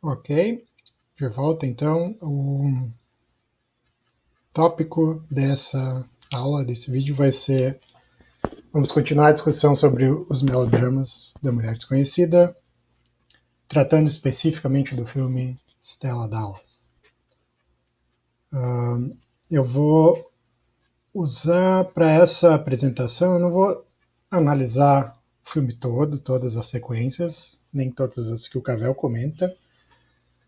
Ok, de volta então. O tópico dessa aula, desse vídeo, vai ser: vamos continuar a discussão sobre os melodramas da Mulher Desconhecida, tratando especificamente do filme Stella Dallas. Eu vou usar para essa apresentação, eu não vou analisar o filme todo, todas as sequências, nem todas as que o Cavell comenta,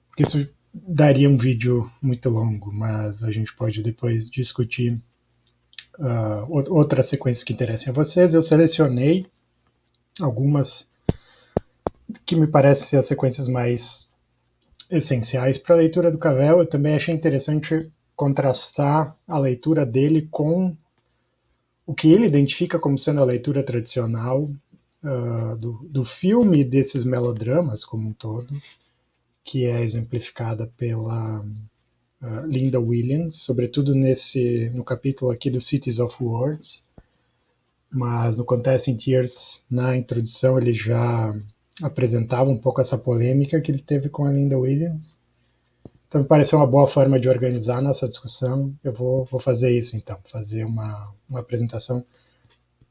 porque isso daria um vídeo muito longo, mas a gente pode depois discutir outras sequências que interessem a vocês. Eu selecionei algumas que me parecem ser as sequências mais essenciais para a leitura do Cavell. Eu também achei interessante contrastar a leitura dele com o que ele identifica como sendo a leitura tradicional do filme, desses melodramas como um todo, que é exemplificada pela Linda Williams, sobretudo no capítulo aqui do Cities of Words, mas no Contessa in Tears, na introdução, ele já apresentava um pouco essa polêmica que ele teve com a Linda Williams. Então me pareceu uma boa forma de organizar nossa discussão. Eu vou fazer isso então, fazer uma apresentação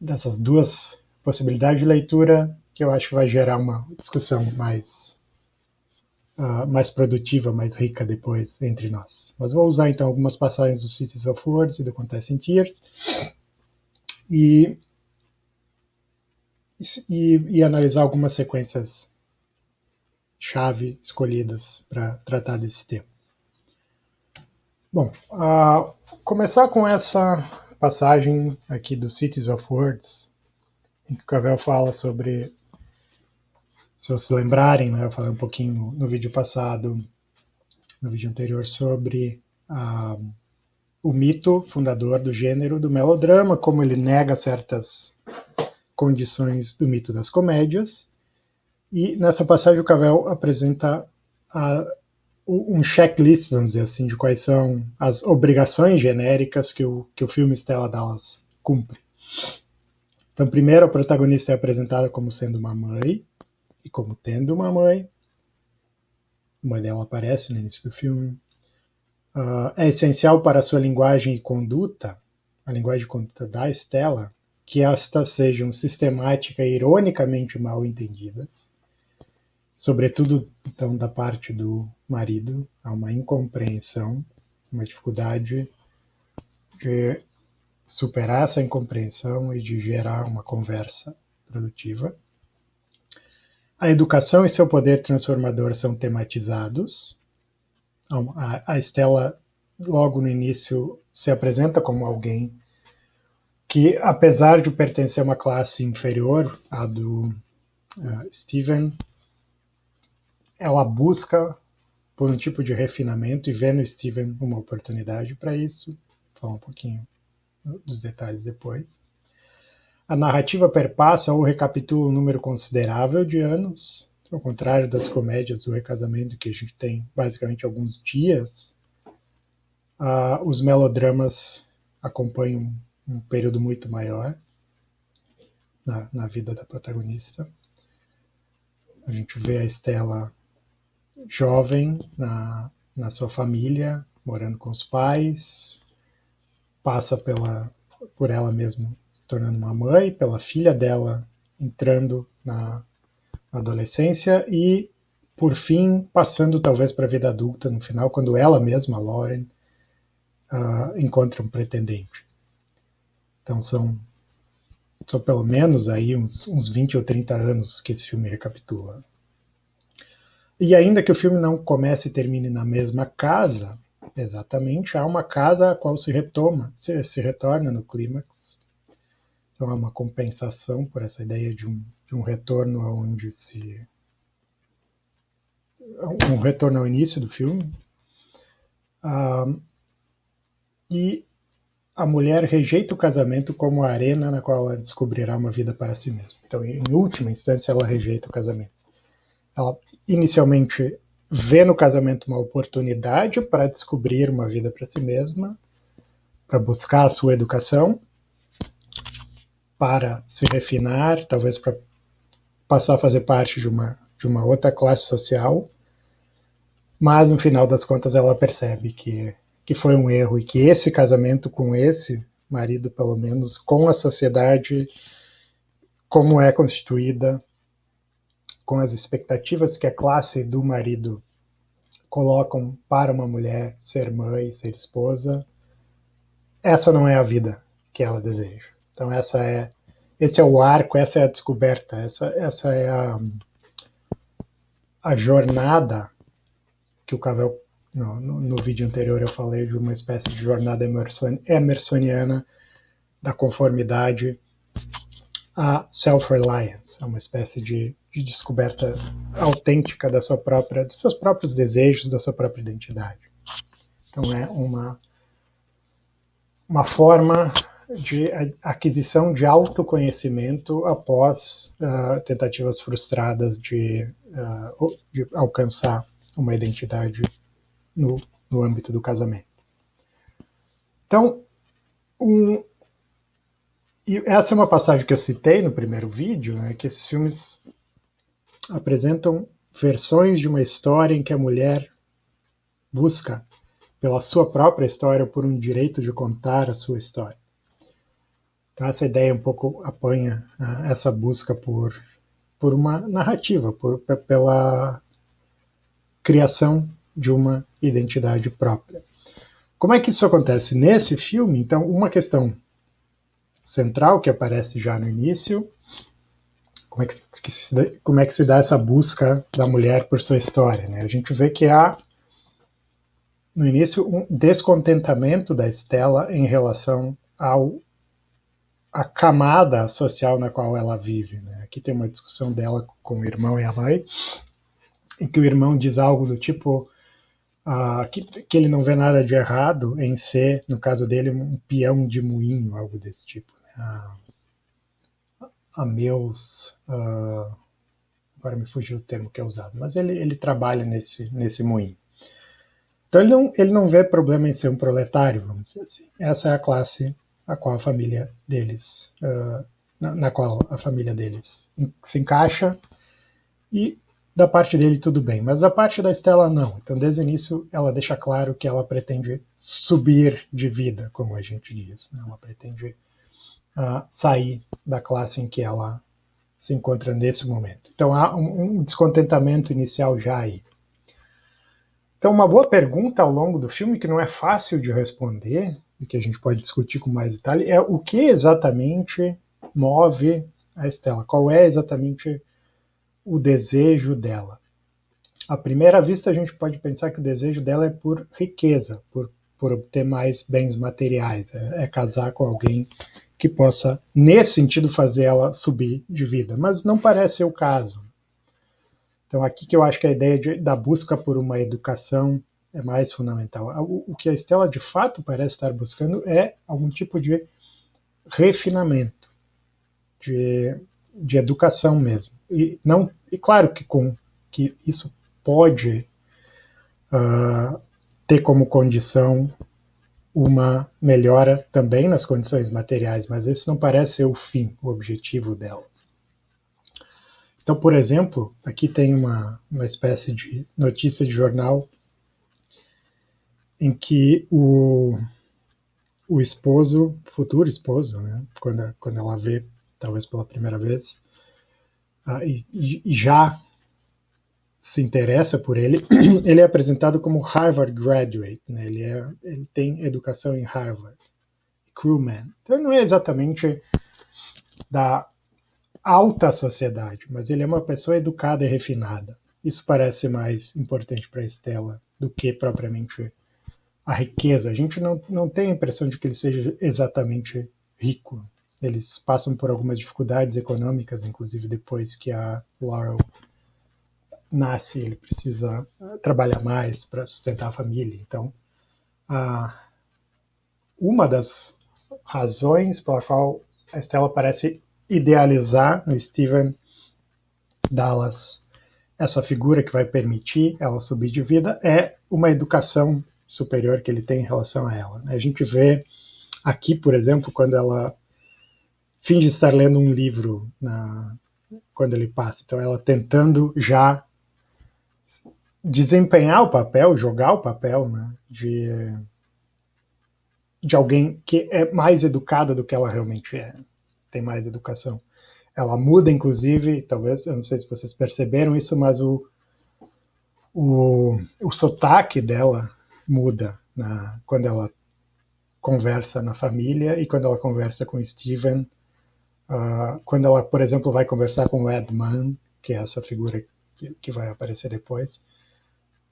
dessas duas possibilidades de leitura, que eu acho que vai gerar uma discussão mais produtiva, mais rica depois entre nós. Mas vou usar então algumas passagens do Cities of Words e do Contessa in Tears e analisar algumas sequências chave escolhidas para tratar desses temas. Bom, começar com essa passagem aqui do Cities of Words, em que o Cavell fala sobre, se vocês lembrarem, né, eu falei um pouquinho no vídeo passado, no vídeo anterior, sobre o mito fundador do gênero do melodrama, como ele nega certas condições do mito das comédias. E nessa passagem o Cavell apresenta um checklist, vamos dizer assim, de quais são as obrigações genéricas que o filme Stella Dallas cumpre. Então, primeiro, a protagonista é apresentada como sendo uma mãe, e como tendo uma mãe. A mãe dela aparece no início do filme. É essencial para a sua linguagem e conduta, a linguagem e conduta da Stella, que estas sejam sistemática e ironicamente mal entendidas. Sobretudo, então, da parte do marido, há uma incompreensão, uma dificuldade de superar essa incompreensão e de gerar uma conversa produtiva. A educação e seu poder transformador são tematizados. A Stella, logo no início, se apresenta como alguém que, apesar de pertencer a uma classe inferior à do Steven, ela busca por um tipo de refinamento e vê no Steven uma oportunidade para isso. Vou falar um pouquinho dos detalhes depois. A narrativa perpassa ou recapitula um número considerável de anos, ao contrário das comédias do recasamento, que a gente tem basicamente alguns dias. Os melodramas acompanham um período muito maior na vida da protagonista. A gente vê a Stella jovem na sua família, morando com os pais, passa por ela mesma se tornando uma mãe, pela filha dela entrando na adolescência e, por fim, passando talvez para a vida adulta no final, quando ela mesma, Lauren, encontra um pretendente. Então são pelo menos aí uns 20 ou 30 anos que esse filme recapitula. E ainda que o filme não comece e termine na mesma casa, exatamente, há uma casa a qual se retorna no clímax. Então há uma compensação por essa ideia de um retorno aonde um retorno ao início do filme. E a mulher rejeita o casamento como a arena na qual ela descobrirá uma vida para si mesma. Então, em última instância, ela rejeita o casamento. Ela inicialmente vê no casamento uma oportunidade para descobrir uma vida para si mesma, para buscar a sua educação, para se refinar, talvez para passar a fazer parte de uma outra classe social. mas no final das contas ela percebe que foi um erro e que esse casamento com esse marido, pelo menos, com a sociedade como é constituída, com as expectativas que a classe do marido colocam para uma mulher ser mãe, ser esposa, essa não é a vida que ela deseja. Então esse é o arco, essa é a descoberta, essa é a jornada que o Cavell, no vídeo anterior eu falei de uma espécie de jornada emersoniana da conformidade a self-reliance, é uma espécie de descoberta autêntica da sua própria, dos seus próprios desejos, da sua própria identidade. Então é uma forma de aquisição de autoconhecimento após tentativas frustradas de alcançar uma identidade no âmbito do casamento. Então, e essa é uma passagem que eu citei no primeiro vídeo, né, que esses filmes apresentam versões de uma história em que a mulher busca pela sua própria história, por um direito de contar a sua história. Então essa ideia um pouco apanha essa busca por uma narrativa, pela criação de uma identidade própria. Como é que isso acontece nesse filme? Então, uma questão central que aparece já no início, como é que se dá essa busca da mulher por sua história, né? A gente vê que há no início um descontentamento da Stella em relação a camada social na qual ela vive, né? Aqui tem uma discussão dela com o irmão e a mãe, em que o irmão diz algo do tipo que ele não vê nada de errado em ser, no caso dele, um peão de moinho, algo desse tipo. A meus... agora me fugiu o termo que é usado, mas ele trabalha nesse moinho. Então ele não vê problema em ser um proletário, vamos dizer assim. Essa é a classe a qual a família deles, na qual a família deles se encaixa, e da parte dele tudo bem, mas da parte da Stella não. Então desde o início ela deixa claro que ela pretende subir de vida, como a gente diz, né? Ela pretende sair da classe em que ela se encontra nesse momento. Então há um descontentamento inicial já aí. Então, uma boa pergunta ao longo do filme, que não é fácil de responder, e que a gente pode discutir com mais detalhe, é o que exatamente move a Stella? Qual é exatamente o desejo dela? À primeira vista, a gente pode pensar que o desejo dela é por riqueza, por obter mais bens materiais, é casar com alguém que possa, nesse sentido, fazer ela subir de vida. Mas não parece ser o caso. Então, aqui que eu acho que a ideia da busca por uma educação é mais fundamental. O que a Stella de fato parece estar buscando é algum tipo de refinamento, de educação mesmo. E claro que isso pode ter como condição uma melhora também nas condições materiais, mas esse não parece ser o fim, o objetivo dela. Então, por exemplo, aqui tem uma espécie de notícia de jornal em que o esposo, futuro esposo, né, quando ela vê, talvez pela primeira vez, e já se interessa por ele, ele é apresentado como Harvard graduate, né, ele tem educação em Harvard, crewman. Então, não é exatamente da alta sociedade, mas ele é uma pessoa educada e refinada. Isso parece mais importante para a Stella do que propriamente a riqueza. A gente não tem a impressão de que ele seja exatamente rico. Eles passam por algumas dificuldades econômicas, inclusive depois que a Laurel nasce, ele precisa trabalhar mais para sustentar a família. Então, uma das razões pela qual a Stella parece idealizar no Stephen Dallas essa figura que vai permitir ela subir de vida é uma educação superior que ele tem em relação a ela. A gente vê aqui, por exemplo, quando ela finge estar lendo um livro quando ele passa. Então ela tentando já desempenhar o papel, jogar o papel, né, de alguém que é mais educada do que ela realmente é, tem mais educação. Ela muda, inclusive, talvez, eu não sei se vocês perceberam isso, mas o sotaque dela muda quando ela conversa na família e quando ela conversa com Steven. Quando ela, por exemplo, vai conversar com o Edman, que é essa figura que vai aparecer depois,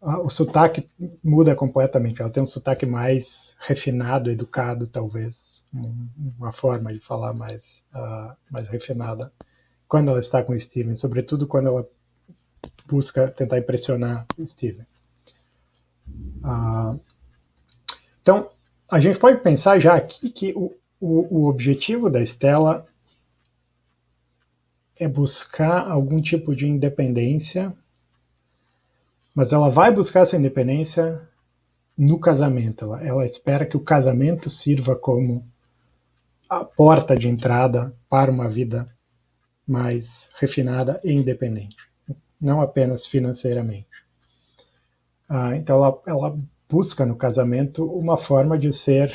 o sotaque muda completamente. Ela tem um sotaque mais refinado, educado, talvez, uma forma de falar mais refinada quando ela está com o Steven, sobretudo quando ela busca tentar impressionar o Steven. Então, a gente pode pensar já aqui que o objetivo da Stella é buscar algum tipo de independência, mas ela vai buscar essa independência no casamento. Ela espera que o casamento sirva como a porta de entrada para uma vida mais refinada e independente, não apenas financeiramente. Então ela busca no casamento uma forma de ser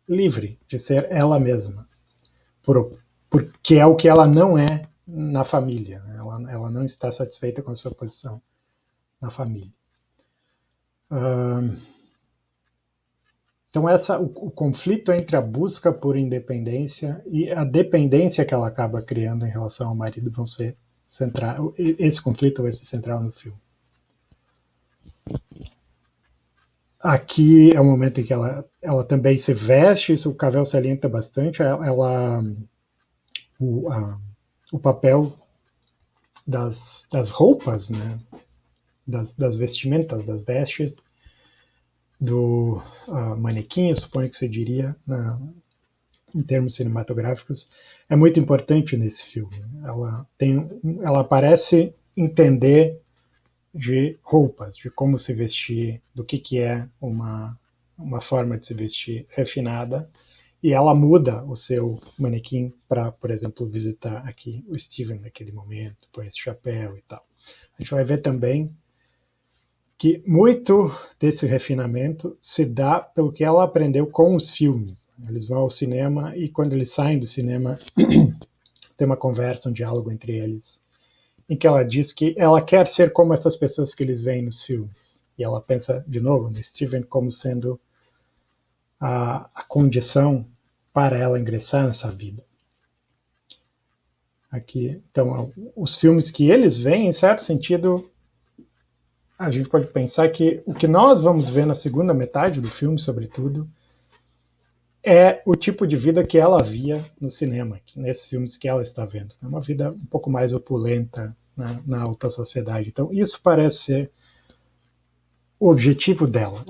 livre, de ser ela mesma, porque é o que ela não é na família. Ela não está satisfeita com a sua posição na família. Então o conflito entre a busca por independência e a dependência que ela acaba criando em relação ao marido vão ser central. Esse conflito vai ser central no filme. Aqui é o momento em que ela também se veste, isso o Cavell salienta bastante. O papel das roupas, né? das vestimentas, das vestes, do manequim, eu suponho que se diria, em termos cinematográficos, é muito importante nesse filme. Ela parece entender de roupas, de como se vestir, do que é uma forma de se vestir refinada, e ela muda o seu manequim para, por exemplo, visitar aqui o Steven naquele momento, por esse chapéu e tal. A gente vai ver também que muito desse refinamento se dá pelo que ela aprendeu com os filmes. Eles vão ao cinema e quando eles saem do cinema tem uma conversa, um diálogo entre eles, em que ela diz que ela quer ser como essas pessoas que eles veem nos filmes. E ela pensa, de novo, no Steven como sendo a condição para ela ingressar nessa vida. Aqui, então, os filmes que eles veem, em certo sentido, a gente pode pensar que o que nós vamos ver na segunda metade do filme, sobretudo, é o tipo de vida que ela via no cinema, nesses filmes que ela está vendo. É uma vida um pouco mais opulenta, né, na alta sociedade. Então, isso parece ser o objetivo dela.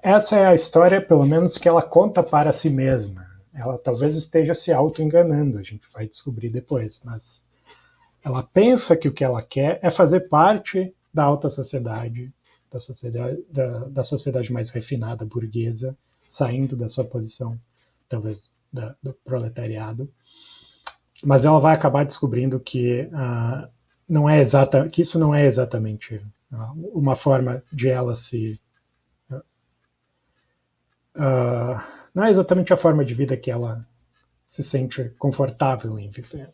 Essa é a história, pelo menos, que ela conta para si mesma. Ela talvez esteja se auto-enganando, a gente vai descobrir depois, mas ela pensa que o que ela quer é fazer parte da alta sociedade, da sociedade mais refinada, burguesa, saindo da sua posição, talvez, do proletariado. Mas ela vai acabar descobrindo que, que isso não é exatamente uma forma de ela se... não é exatamente a forma de vida que ela se sente confortável em viver,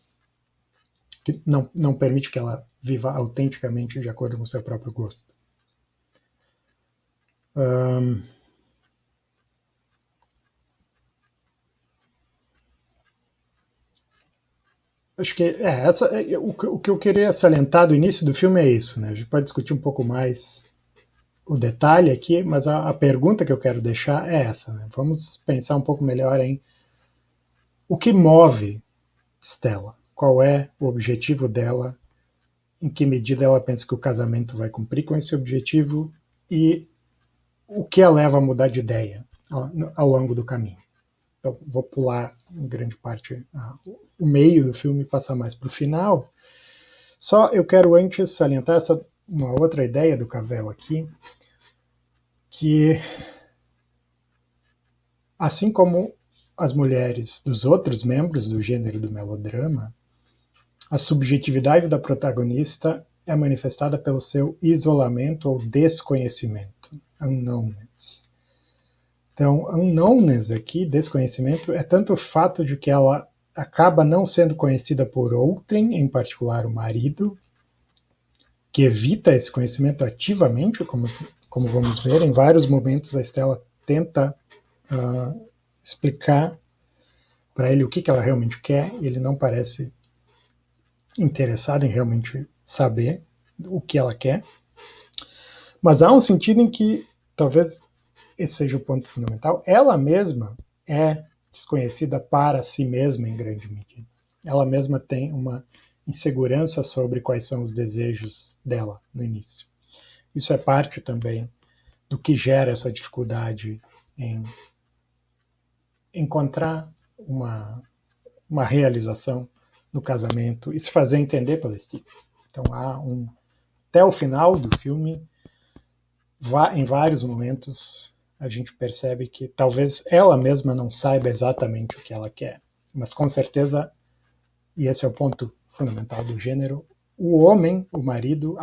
que não permite que ela viva autenticamente de acordo com o seu próprio gosto. Acho que o que eu queria salientar do início do filme é isso, né? A gente pode discutir um pouco mais o detalhe aqui, mas a pergunta que eu quero deixar é essa, né? Vamos pensar um pouco melhor em o que move Stella, qual é o objetivo dela, em que medida ela pensa que o casamento vai cumprir com esse objetivo e o que a leva a mudar de ideia ao longo do caminho. Então, vou pular em grande parte o meio do filme e passar mais para o final. Só eu quero antes salientar uma outra ideia do Cavell aqui, que assim como as mulheres dos outros membros do gênero do melodrama, a subjetividade da protagonista é manifestada pelo seu isolamento ou desconhecimento, unknownness. Então, unknownness aqui, desconhecimento, é tanto o fato de que ela acaba não sendo conhecida por outrem, em particular o marido, que evita esse conhecimento ativamente, como vamos ver, em vários momentos a Stella tenta explicar para ele o que ela realmente quer, e ele não parece interessado em realmente saber o que ela quer. Mas há um sentido em que, talvez esse seja o ponto fundamental, ela mesma é desconhecida para si mesma em grande medida. Ela mesma tem uma insegurança sobre quais são os desejos dela no início. Isso é parte também do que gera essa dificuldade em encontrar uma realização no casamento e se fazer entender pela Steve. Então há até o final do filme, em vários momentos, a gente percebe que talvez ela mesma não saiba exatamente o que ela quer, mas com certeza, e esse é o ponto fundamental do gênero, o homem, o marido,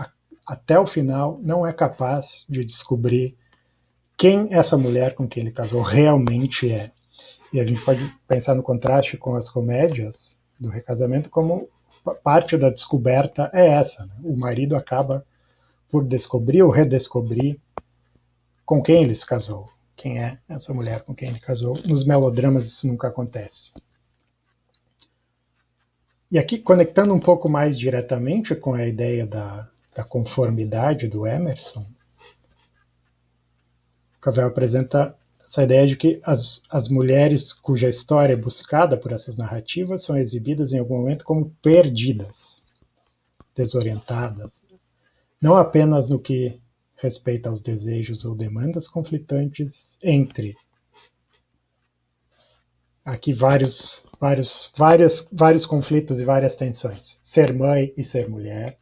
até o final, não é capaz de descobrir quem essa mulher com quem ele casou realmente é. E a gente pode pensar no contraste com as comédias do recasamento como parte da descoberta é essa. Né? O marido acaba por descobrir ou redescobrir com quem ele se casou, quem é essa mulher com quem ele casou. Nos melodramas isso nunca acontece. E aqui, conectando um pouco mais diretamente com a ideia da conformidade do Emerson, Cavell apresenta essa ideia de que as mulheres cuja história é buscada por essas narrativas são exibidas em algum momento como perdidas, desorientadas, não apenas no que respeita aos desejos ou demandas conflitantes entre aqui vários conflitos e várias tensões. Ser mãe e ser mulher,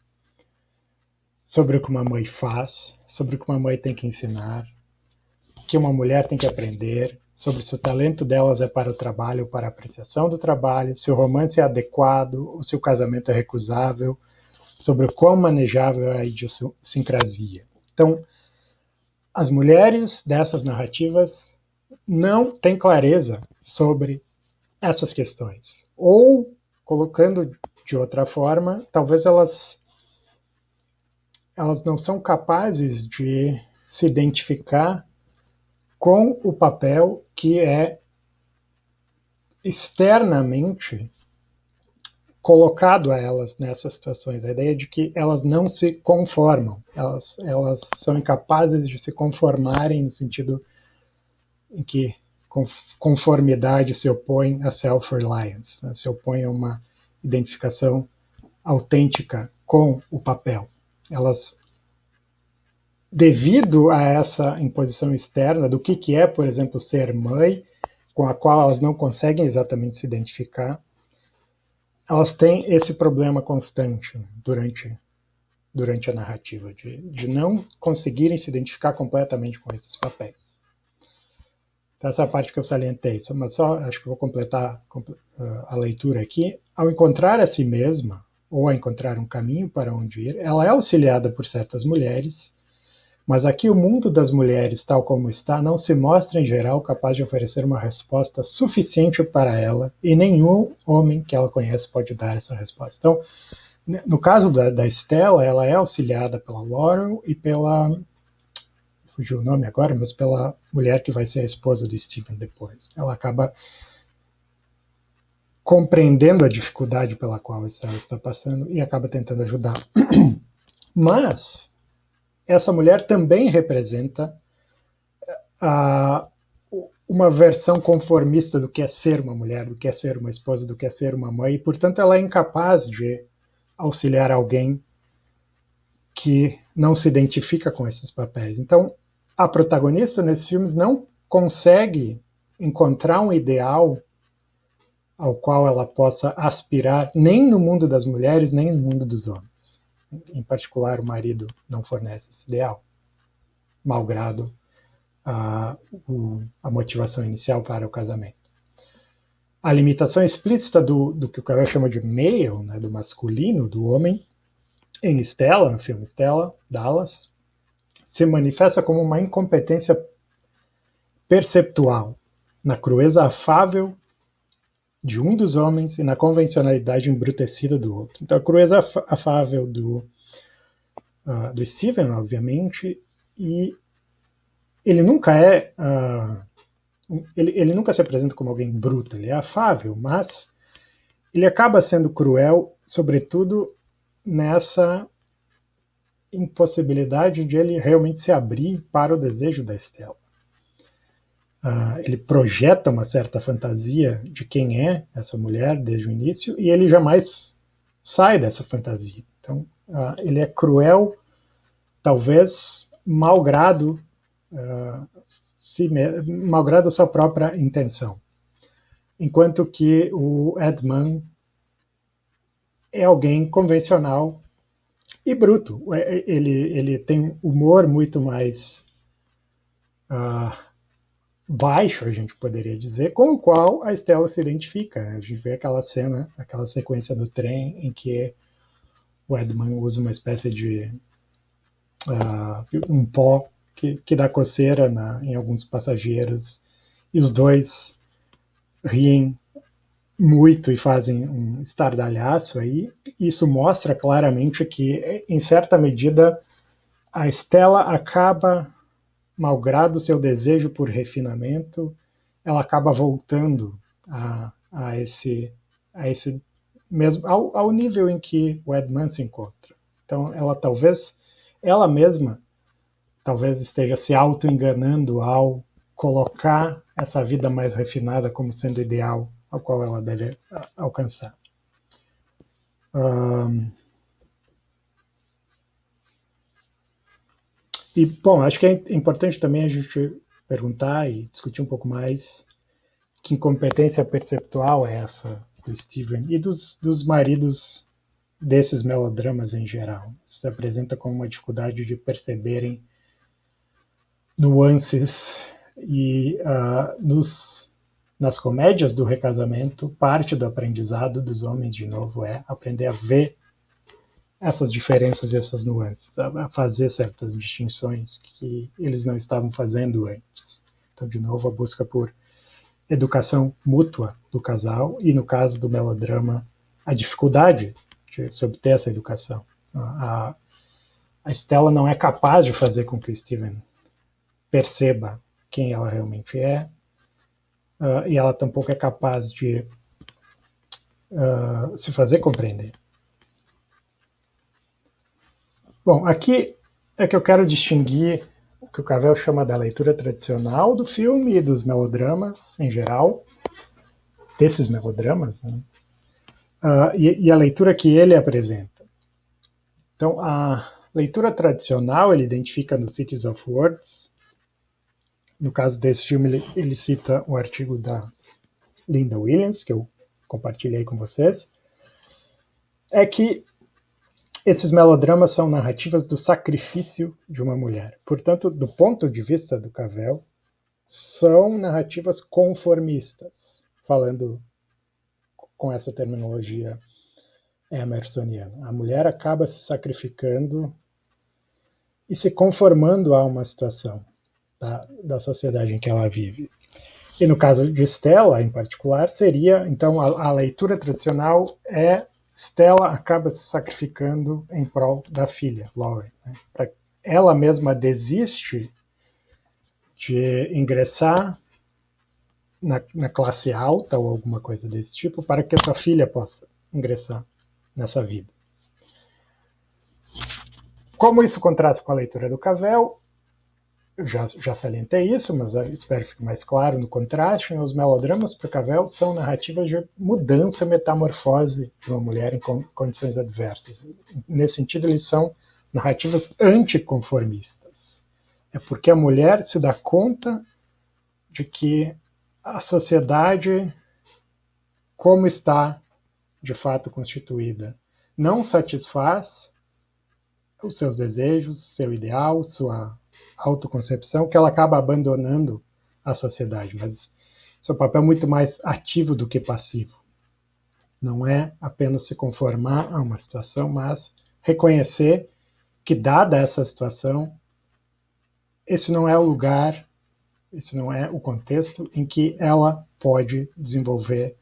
sobre o que uma mãe faz, sobre o que uma mãe tem que ensinar, o que uma mulher tem que aprender, sobre se o talento delas é para o trabalho ou para a apreciação do trabalho, se o romance é adequado ou se o casamento é recusável, sobre o quão manejável é a idiosincrasia. Então, as mulheres dessas narrativas não têm clareza sobre essas questões. Ou, colocando de outra forma, talvez elas não são capazes de se identificar com o papel que é externamente colocado a elas nessas situações. A ideia de que elas não se conformam, elas são incapazes de se conformarem no sentido em que conformidade se opõe a self-reliance, né? Se opõe a uma identificação autêntica com o papel. Elas, devido a essa imposição externa do que é, por exemplo, ser mãe, com a qual elas não conseguem exatamente se identificar, elas têm esse problema constante, né, durante a narrativa, de não conseguirem se identificar completamente com esses papéis. Então, essa é a parte que eu salientei, mas só acho que vou completar a leitura aqui. Ao encontrar a si mesma, ou a encontrar um caminho para onde ir, ela é auxiliada por certas mulheres, mas aqui o mundo das mulheres, tal como está, não se mostra em geral capaz de oferecer uma resposta suficiente para ela, e nenhum homem que ela conhece pode dar essa resposta. Então, no caso da Stella, ela é auxiliada pela Laurel e pela, fugiu o nome agora, mas pela mulher que vai ser a esposa do Stephen depois. Ela acaba compreendendo a dificuldade pela qual a Stella está passando e acaba tentando ajudar. Mas essa mulher também representa uma versão conformista do que é ser uma mulher, do que é ser uma esposa, do que é ser uma mãe, e, portanto, ela é incapaz de auxiliar alguém que não se identifica com esses papéis. Então, a protagonista nesses filmes não consegue encontrar um ideal ao qual ela possa aspirar, nem no mundo das mulheres, nem no mundo dos homens. Em particular, o marido não fornece esse ideal, malgrado a motivação inicial para o casamento. A limitação explícita do que o Cavell chama de male, né, do masculino, do homem, em Stella, no filme Stella, Dallas, se manifesta como uma incompetência perceptual, na crueza afável de um dos homens e na convencionalidade embrutecida do outro. Então, a crueza afável do Steven, obviamente, e ele nunca é. Ele nunca se apresenta como alguém bruto, ele é afável, mas ele acaba sendo cruel, sobretudo nessa impossibilidade de ele realmente se abrir para o desejo da Estela. Ele projeta uma certa fantasia de quem é essa mulher desde o início e ele jamais sai dessa fantasia. Então, ele é cruel, talvez malgrado malgrado a sua própria intenção. Enquanto que o Edmund é alguém convencional e bruto. Ele tem humor muito mais baixo, a gente poderia dizer, com o qual a Stella se identifica. A gente vê aquela cena, aquela sequência do trem em que o Edmund usa uma espécie de um pó que dá coceira em alguns passageiros e os dois riem muito e fazem um estardalhaço aí. Isso mostra claramente que, em certa medida, a Stella acaba, malgrado seu desejo por refinamento, ela acaba voltando a esse mesmo ao nível em que o Edmund se encontra. Então, ela mesma talvez esteja se auto-enganando ao colocar essa vida mais refinada como sendo ideal ao qual ela deve alcançar. E, bom, acho que é importante também a gente perguntar e discutir um pouco mais que incompetência perceptual é essa do Steven e dos maridos desses melodramas em geral. Se apresenta como uma dificuldade de perceberem nuances e nas comédias do recasamento, parte do aprendizado dos homens, de novo, é aprender a ver essas diferenças e essas nuances, a fazer certas distinções que eles não estavam fazendo antes. Então, de novo, a busca por educação mútua do casal e, no caso do melodrama, a dificuldade de se obter essa educação. A Stella não é capaz de fazer com que o Steven perceba quem ela realmente é, e ela tampouco é capaz de se fazer compreender. Bom, aqui é que eu quero distinguir o que o Cavell chama da leitura tradicional do filme e dos melodramas em geral, desses melodramas, né? E a leitura que ele apresenta. Então, a leitura tradicional ele identifica no Cities of Words. No caso desse filme, ele cita um artigo da Linda Williams, que eu compartilhei com vocês, é que esses melodramas são narrativas do sacrifício de uma mulher. Portanto, do ponto de vista do Cavell, são narrativas conformistas, falando com essa terminologia emersoniana. A mulher acaba se sacrificando e se conformando a uma situação da sociedade em que ela vive. E no caso de Stella, em particular, seria, então, a leitura tradicional é Stella acaba se sacrificando em prol da filha, Lauren. Né? Ela mesma desiste de ingressar na classe alta ou alguma coisa desse tipo para que a sua filha possa ingressar nessa vida. Como isso contrasta com a leitura do Cavell, eu já salientei isso, mas espero que fique mais claro no contraste. Os melodramas para Cavell são narrativas de mudança, metamorfose de uma mulher em condições adversas. Nesse sentido, eles são narrativas anticonformistas. É porque a mulher se dá conta de que a sociedade, como está de fato constituída, não satisfaz os seus desejos, seu ideal, sua autoconcepção, que ela acaba abandonando a sociedade. Mas seu papel é muito mais ativo do que passivo. Não é apenas se conformar a uma situação, mas reconhecer que, dada essa situação, esse não é o lugar, esse não é o contexto em que ela pode desenvolver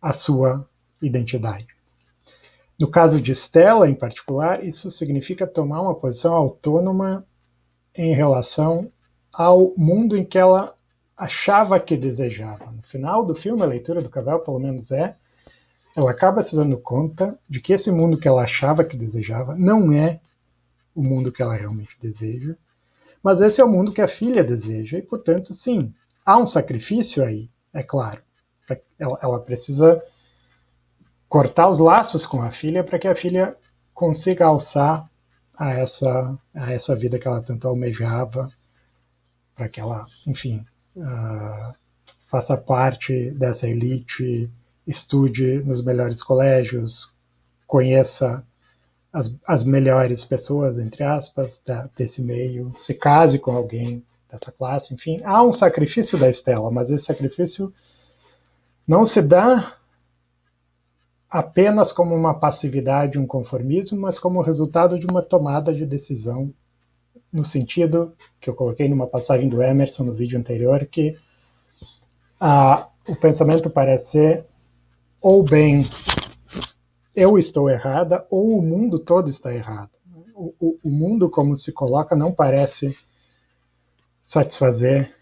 a sua identidade. No caso de Stella, em particular, isso significa tomar uma posição autônoma em relação ao mundo em que ela achava que desejava. No final do filme, a leitura do Cavell, pelo menos ela acaba se dando conta de que esse mundo que ela achava que desejava não é o mundo que ela realmente deseja, mas esse é o mundo que a filha deseja, e, portanto, sim, há um sacrifício aí, é claro. Ela precisa cortar os laços com a filha para que a filha consiga alçar a essa vida que ela tanto almejava, para que ela, enfim, faça parte dessa elite, estude nos melhores colégios, conheça as melhores pessoas, entre aspas, desse meio, se case com alguém dessa classe, enfim. Há um sacrifício da Stella, mas esse sacrifício não se dá apenas como uma passividade, um conformismo, mas como resultado de uma tomada de decisão, no sentido que eu coloquei numa passagem do Emerson no vídeo anterior, que o pensamento parece ser ou bem eu estou errada ou o mundo todo está errado. O mundo, como se coloca, não parece satisfazer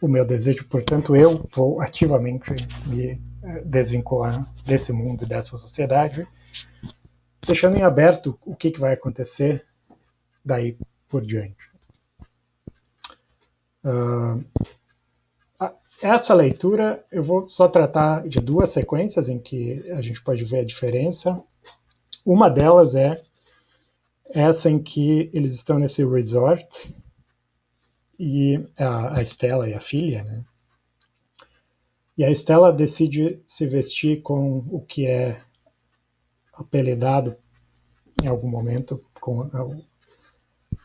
o meu desejo, portanto eu vou ativamente me desvincular desse mundo, dessa sociedade, deixando em aberto o que vai acontecer daí por diante. Essa leitura eu vou só tratar de duas sequências em que a gente pode ver a diferença. Uma delas é essa em que eles estão nesse resort e a Stella e a filha, né? E a Stella decide se vestir com o que é apelidado em algum momento com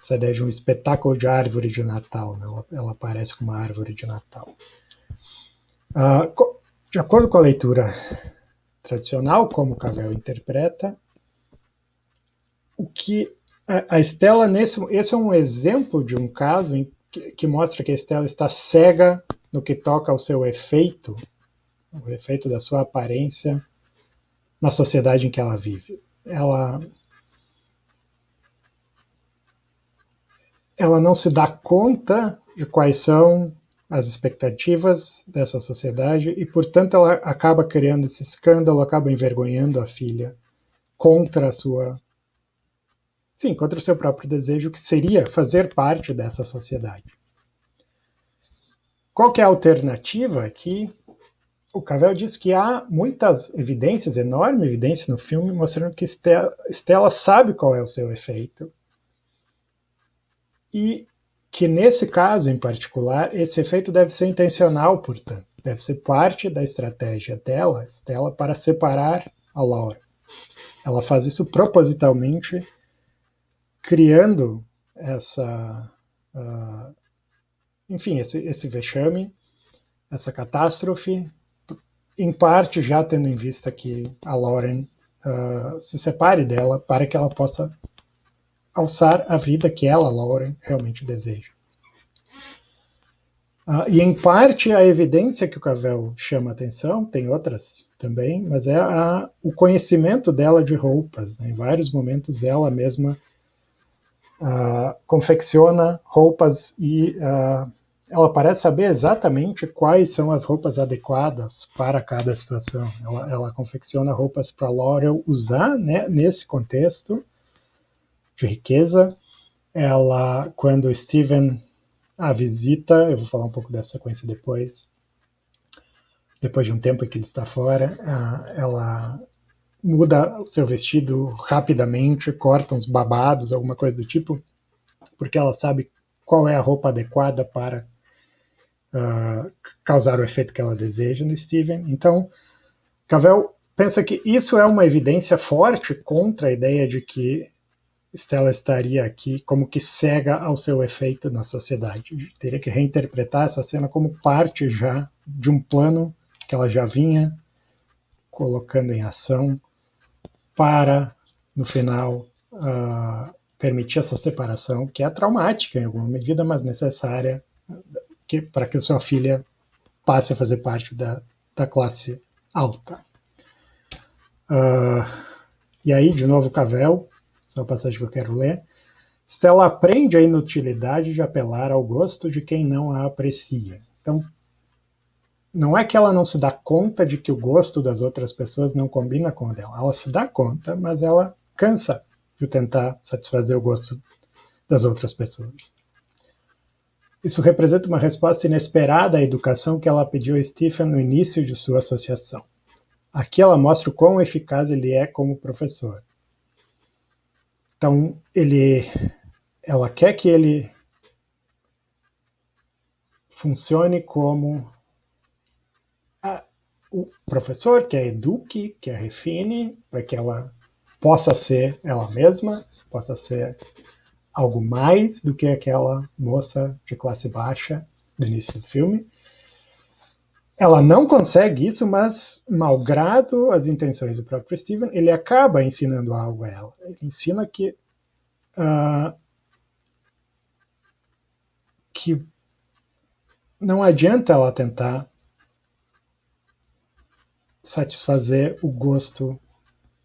essa ideia de um espetáculo de árvore de Natal, né? Ela aparece com uma árvore de Natal. De acordo com a leitura tradicional, como Cavell interpreta, o que a Stella, esse é um exemplo de um caso que mostra que a Stella está cega no que toca ao seu efeito, o efeito da sua aparência na sociedade em que ela vive. Ela não se dá conta de quais são as expectativas dessa sociedade e, portanto, ela acaba criando esse escândalo, acaba envergonhando a filha contra a sua, enfim, contra o seu próprio desejo, que seria fazer parte dessa sociedade. Qual que é a alternativa aqui? O Cavell diz que há muitas evidências, enorme evidência no filme, mostrando que Stella sabe qual é o seu efeito e que, nesse caso em particular, esse efeito deve ser intencional, portanto, deve ser parte da estratégia dela, Stella, para separar a Laura. Ela faz isso propositalmente, criando enfim, esse vexame, essa catástrofe, em parte já tendo em vista que a Lauren se separe dela para que ela possa alçar a vida que ela, Lauren, realmente deseja. E em parte a evidência que o Cavell chama atenção, tem outras também, mas é o conhecimento dela de roupas. Né? Em vários momentos ela mesma confecciona roupas e ela parece saber exatamente quais são as roupas adequadas para cada situação. Ela confecciona roupas para Laurel usar, né, nesse contexto de riqueza. Ela, quando o Steven a visita, eu vou falar um pouco dessa sequência depois de um tempo em que ele está fora, ela muda o seu vestido rapidamente, corta uns babados, alguma coisa do tipo, porque ela sabe qual é a roupa adequada para causar o efeito que ela deseja no Steven. Então, Cavell pensa que isso é uma evidência forte contra a ideia de que Stella estaria aqui como que cega ao seu efeito na sociedade. Teria que reinterpretar essa cena como parte já de um plano que ela já vinha colocando em ação para, no final, permitir essa separação, que é traumática em alguma medida, mas necessária para que sua filha passe a fazer parte da classe alta. E aí, de novo, Cavell, essa é uma passagem que eu quero ler. Stella aprende a inutilidade de apelar ao gosto de quem não a aprecia. Então, não é que ela não se dá conta de que o gosto das outras pessoas não combina com o dela. Ela se dá conta, mas ela cansa de tentar satisfazer o gosto das outras pessoas. Isso representa uma resposta inesperada à educação que ela pediu a Stephen no início de sua associação. Aqui ela mostra o quão eficaz ele é como professor. Então, ela quer que ele funcione como o professor, que a eduque, que a refine, para que ela possa ser ela mesma, possa ser algo mais do que aquela moça de classe baixa do início do filme. Ela não consegue isso, mas, malgrado as intenções do próprio Steven, ele acaba ensinando algo a ela. Ele ensina que não adianta ela tentar satisfazer o gosto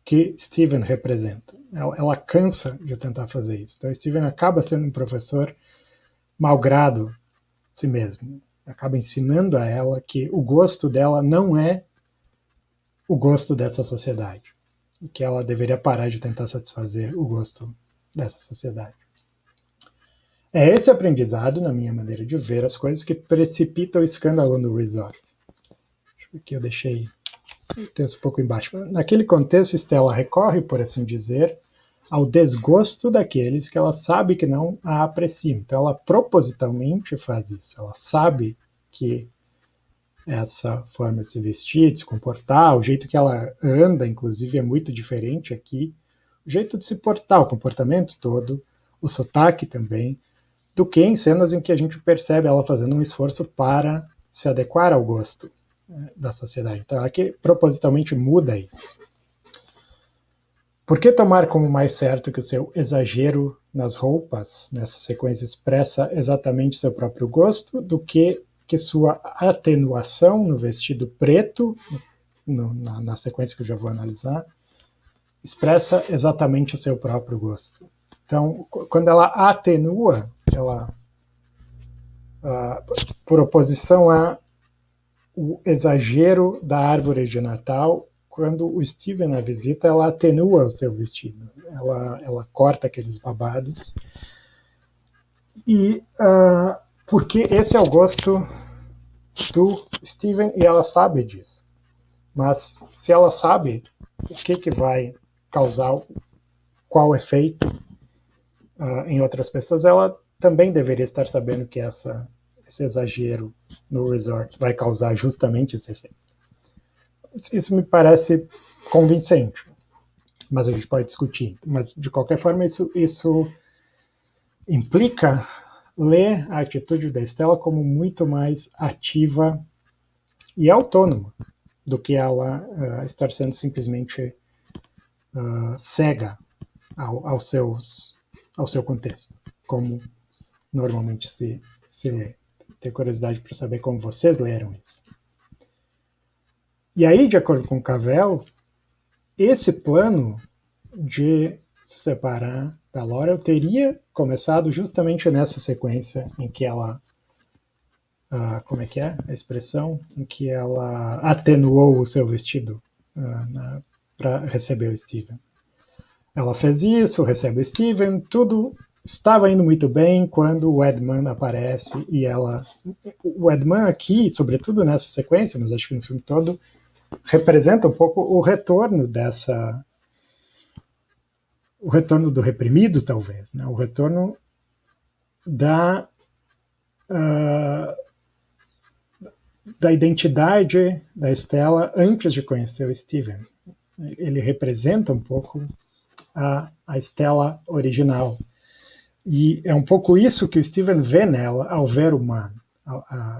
que Steven representa. Ela cansa de tentar fazer isso. Então, Steven acaba sendo um professor malgrado si mesmo. Acaba ensinando a ela que o gosto dela não é o gosto dessa sociedade. E que ela deveria parar de tentar satisfazer o gosto dessa sociedade. É esse aprendizado, na minha maneira de ver as coisas, que precipita o escândalo no resort. Aqui eu deixei o texto um pouco embaixo. Naquele contexto, Stella recorre, por assim dizer, ao desgosto daqueles que ela sabe que não a apreciam. Então ela propositalmente faz isso. Ela sabe que essa forma de se vestir, de se comportar, o jeito que ela anda, inclusive, é muito diferente aqui. O jeito de se portar, o comportamento todo, o sotaque também, do que em cenas em que a gente percebe ela fazendo um esforço para se adequar ao gosto da sociedade. Então aqui propositalmente muda isso. Por que tomar como mais certo que o seu exagero nas roupas, nessa sequência, expressa exatamente seu próprio gosto, do que sua atenuação no vestido preto, na sequência que eu já vou analisar, expressa exatamente o seu próprio gosto. Então, quando ela atenua, ela, por oposição ao exagero da árvore de Natal, quando o Steven a visita, ela atenua o seu vestido. Ela corta aqueles babados. E porque esse é o gosto do Steven e ela sabe disso. Mas se ela sabe o que vai causar qual efeito em outras pessoas, ela também deveria estar sabendo que esse exagero no resort vai causar justamente esse efeito. Isso me parece convincente, mas a gente pode discutir. Mas, de qualquer forma, isso implica ler a atitude da Stella como muito mais ativa e autônoma do que ela estar sendo simplesmente cega ao seu contexto, como normalmente se lê. Tenho curiosidade para saber como vocês leram isso. E aí, de acordo com Cavell, esse plano de se separar da Laurel teria começado justamente nessa sequência em que ela, como é que é a expressão? Em que ela atenuou o seu vestido para receber o Steven. Ela fez isso, recebe o Steven, tudo estava indo muito bem quando o Edmund aparece e ela... O Edmund aqui, sobretudo nessa sequência, mas acho que no filme todo, representa um pouco o retorno o retorno do reprimido, talvez, né? O retorno da identidade da Stella antes de conhecer o Steven. Ele representa um pouco a Stella original. E é um pouco isso que o Steven vê nela ao ver o Man.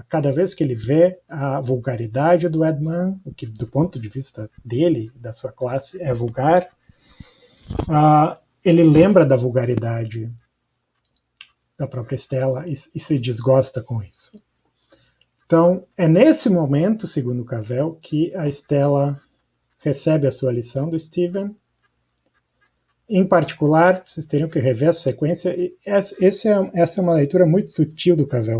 Cada vez que ele vê a vulgaridade do Edmund, o que do ponto de vista dele, da sua classe, é vulgar, ele lembra da vulgaridade da própria Stella e se desgosta com isso. Então, é nesse momento, segundo Cavell, que a Stella recebe a sua lição do Steven. Em particular, vocês teriam que rever essa sequência. Essa é uma leitura muito sutil do Cavell.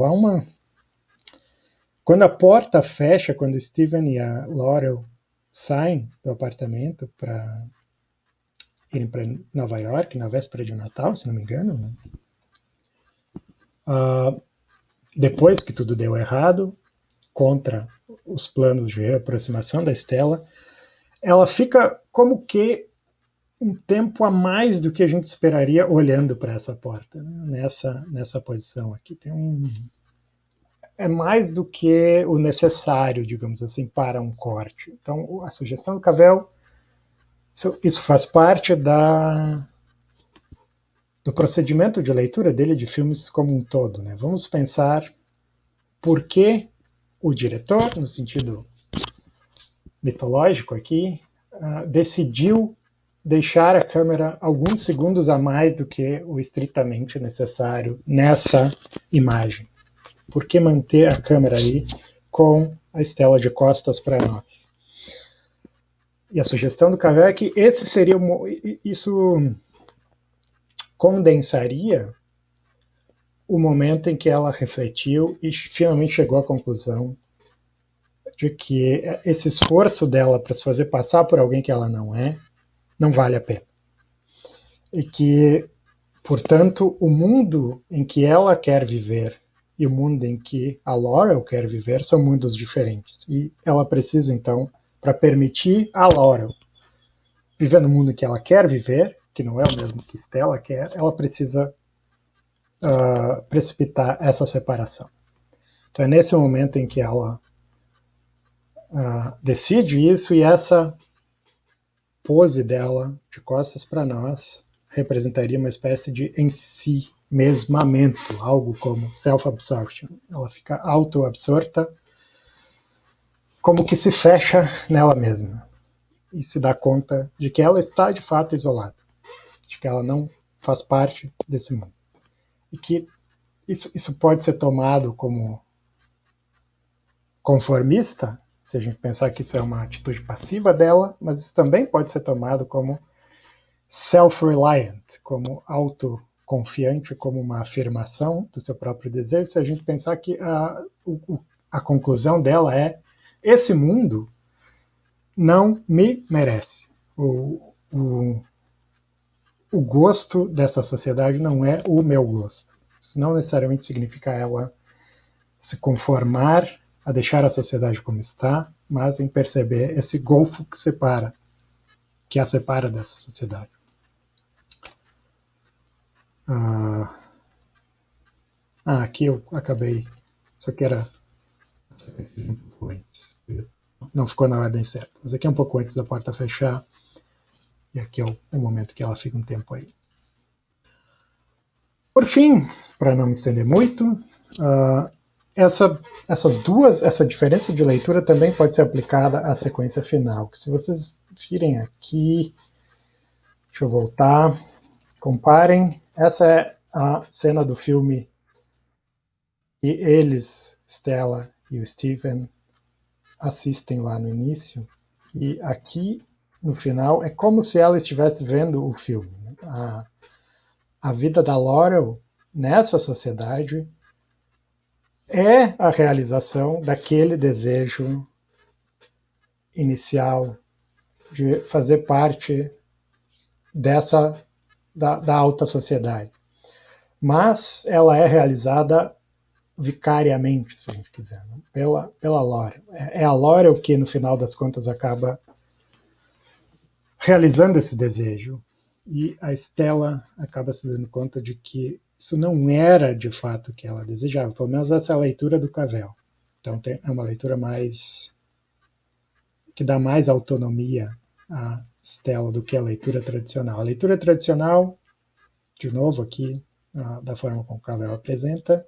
Quando a porta fecha, quando o Steven e a Laurel saem do apartamento para irem para Nova York, na véspera de Natal, se não me engano, né? Depois que tudo deu errado, contra os planos de reaproximação da Stella, ela fica como que um tempo a mais do que a gente esperaria olhando para essa porta, né? Nessa posição aqui. É mais do que o necessário, digamos assim, para um corte. Então, a sugestão do Cavell, isso faz parte do procedimento de leitura dele de filmes como um todo, né? Vamos pensar por que o diretor, no sentido mitológico aqui, decidiu deixar a câmera alguns segundos a mais do que o estritamente necessário nessa imagem. Por que manter a câmera aí com a Stella de costas para nós? E a sugestão do Cavell é que isso condensaria o momento em que ela refletiu e finalmente chegou à conclusão de que esse esforço dela para se fazer passar por alguém que ela não vale a pena. E que, portanto, o mundo em que ela quer viver e o mundo em que a Laurel quer viver são mundos diferentes. E ela precisa, então, para permitir a Laurel viver no mundo que ela quer viver, que não é o mesmo que Stella quer, ela precisa precipitar essa separação. Então é nesse momento em que ela decide isso, e essa pose dela de costas para nós representaria uma espécie de ensimesmamento, algo como self-absorption. Ela fica auto-absorta, como que se fecha nela mesma e se dá conta de que ela está de fato isolada, de que ela não faz parte desse mundo. E que isso pode ser tomado como conformista, se a gente pensar que isso é uma atitude passiva dela, mas isso também pode ser tomado como self-reliant, como autoconfiante, como uma afirmação do seu próprio desejo, se a gente pensar que a conclusão dela é: esse mundo não me merece. O gosto dessa sociedade não é o meu gosto. Isso não necessariamente significa ela se conformar a deixar a sociedade como está, mas em perceber esse golfo que a separa dessa sociedade. Aqui eu acabei. Isso aqui era um pouco antes. Não ficou na ordem certa. Mas aqui é um pouco antes da porta fechar. E aqui é o momento que ela fica um tempo aí. Por fim, para não me estender muito, essa diferença de leitura também pode ser aplicada à sequência final. Que se vocês virem aqui, deixa eu voltar, comparem. Essa é a cena do filme e eles, Stella e o Steven, assistem lá no início. E aqui, no final, é como se ela estivesse vendo o filme. A vida da Laurel nessa sociedade é a realização daquele desejo inicial de fazer parte da alta sociedade. Mas ela é realizada vicariamente, se a gente quiser, né? pela Laurel. É a Laurel que, no final das contas, acaba realizando esse desejo. E a Stella acaba se dando conta de que isso não era, de fato, o que ela desejava. Pelo menos essa é a leitura do Cavell. Então é uma leitura que dá mais autonomia à Stella do que a leitura tradicional. A leitura tradicional, de novo aqui, da forma como o Cavell apresenta,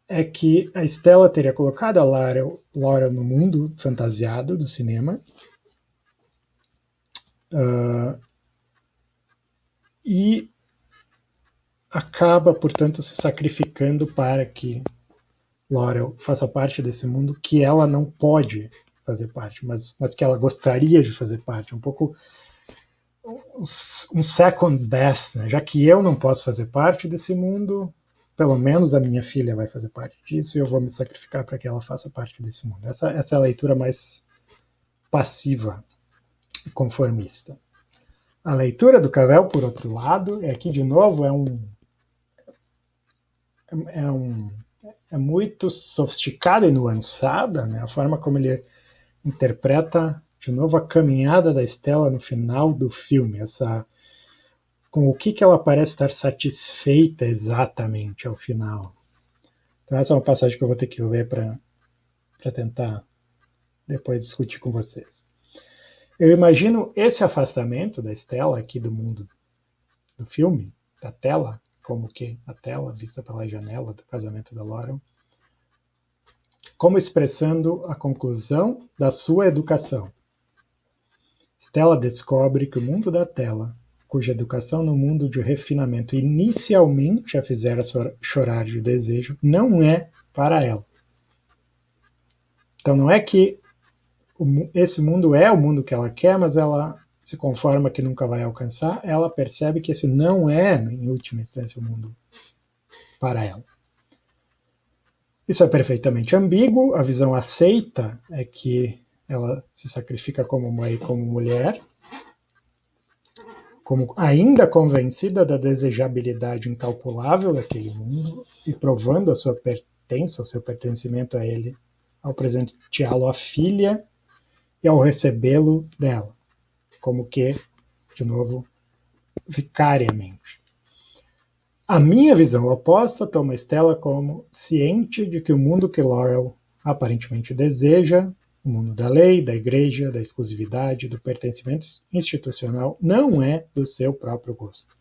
é que a Stella teria colocado a Laurel no mundo fantasiado do cinema, e acaba, portanto, se sacrificando para que Laurel faça parte desse mundo que ela não pode fazer parte, mas que ela gostaria de fazer parte. Um pouco um second best, né? Já que eu não posso fazer parte desse mundo, pelo menos a minha filha vai fazer parte disso e eu vou me sacrificar para que ela faça parte desse mundo. Essa é a leitura mais passiva e conformista. A leitura do Cavell, por outro lado, é aqui de novo é muito sofisticada e nuançada, né? A forma como ele interpreta de novo a caminhada da Stella no final do filme, com o que ela parece estar satisfeita exatamente ao final. Então essa é uma passagem que eu vou ter que ler para tentar depois discutir com vocês. Eu imagino esse afastamento da Stella aqui do mundo do filme, da tela, como que a tela vista pela janela do casamento da Laurel, como expressando a conclusão da sua educação. Stella descobre que o mundo da tela, cuja educação no mundo de refinamento inicialmente a fizera chorar de desejo, não é para ela. Então não é que esse mundo é o mundo que ela quer, mas ela se conforma que nunca vai alcançar, ela percebe que esse não é, em última instância, o mundo para ela. Isso é perfeitamente ambíguo, a visão aceita é que ela se sacrifica como mãe e como mulher, como ainda convencida da desejabilidade incalculável daquele mundo e provando a sua pertença, o seu pertencimento a ele, ao presenteá-lo à filha e ao recebê-lo dela, como que, de novo, vicariamente. A minha visão oposta toma Stella como ciente de que o mundo que Laurel aparentemente deseja, o mundo da lei, da igreja, da exclusividade, do pertencimento institucional, não é do seu próprio gosto.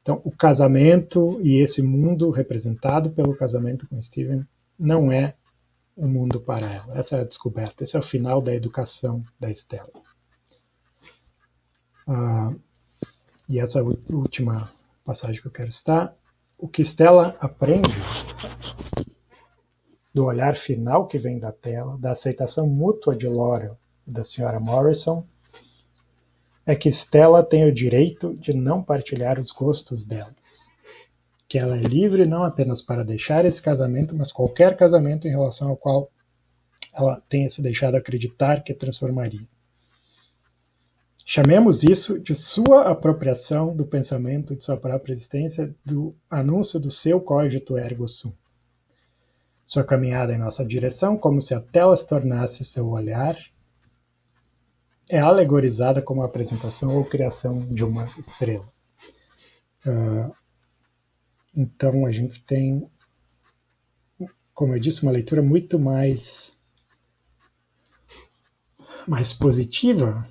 Então, o casamento e esse mundo representado pelo casamento com Steven não é um mundo para ela. Essa é a descoberta, esse é o final da educação da Stella. E essa é a última passagem que eu quero citar. O que Stella aprende do olhar final que vem da tela, da aceitação mútua de Laurel e da Sra. Morrison, é que Stella tem o direito de não partilhar os gostos delas. Que ela é livre não apenas para deixar esse casamento, mas qualquer casamento em relação ao qual ela tenha se deixado acreditar que transformaria. Chamemos isso de sua apropriação do pensamento de sua própria existência, do anúncio do seu cogito ergo sum. Sua caminhada em nossa direção, como se a tela se tornasse seu olhar, é alegorizada como a apresentação ou criação de uma estrela. Então a gente tem, como eu disse, uma leitura muito mais positiva,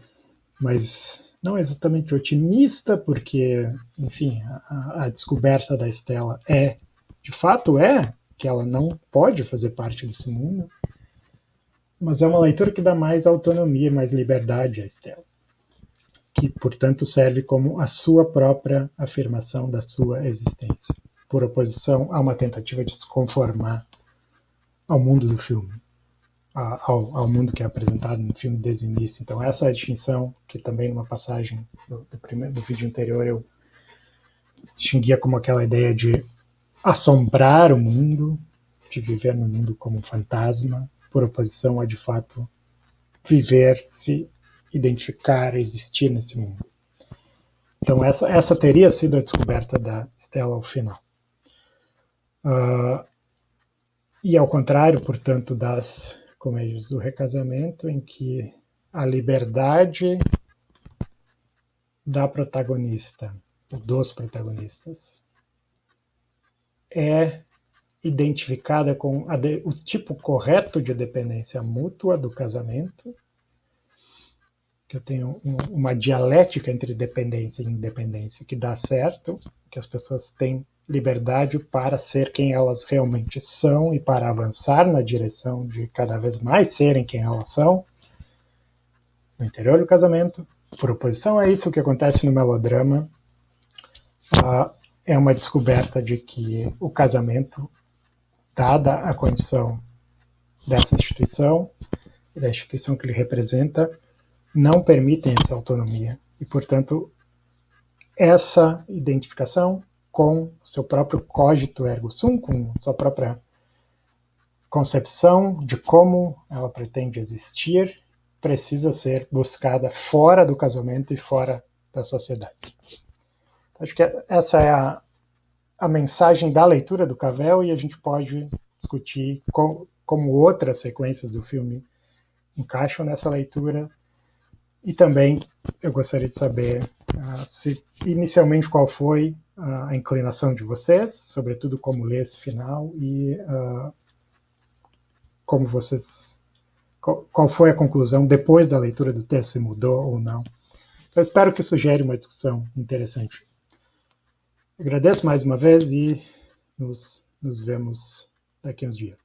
mas não exatamente otimista, porque, enfim, a descoberta da Stella de fato que ela não pode fazer parte desse mundo, mas é uma leitura que dá mais autonomia, mais liberdade à Stella, que, portanto, serve como a sua própria afirmação da sua existência, por oposição a uma tentativa de se conformar ao mundo do filme. Ao mundo que é apresentado no filme desde o início. Então essa é a distinção que também numa passagem do vídeo anterior eu distinguia como aquela ideia de assombrar o mundo, de viver no mundo como um fantasma, por oposição a de fato viver, se identificar, existir nesse mundo. Então essa teria sido a descoberta da Stella ao final. E ao contrário, portanto, das comédias do recasamento, em que a liberdade da protagonista, ou dos protagonistas, é identificada com o tipo correto de dependência mútua do casamento, que eu tenho uma dialética entre dependência e independência que dá certo, que as pessoas têm liberdade para ser quem elas realmente são e para avançar na direção de cada vez mais serem quem elas são no interior do casamento. Por oposição a isso, o que acontece no melodrama é uma descoberta de que o casamento, dada a condição dessa instituição, da instituição que ele representa, não permitem essa autonomia. E, portanto, essa identificação com seu próprio cogito ergo sum, com sua própria concepção de como ela pretende existir, precisa ser buscada fora do casamento e fora da sociedade. Acho que essa é a mensagem da leitura do Cavell, e a gente pode discutir como outras sequências do filme encaixam nessa leitura. E também eu gostaria de saber se inicialmente qual foi a inclinação de vocês, sobretudo como ler esse final, e como vocês, qual foi a conclusão depois da leitura do texto, se mudou ou não. Eu espero que isso gere uma discussão interessante. Agradeço mais uma vez e nos vemos daqui a uns dias.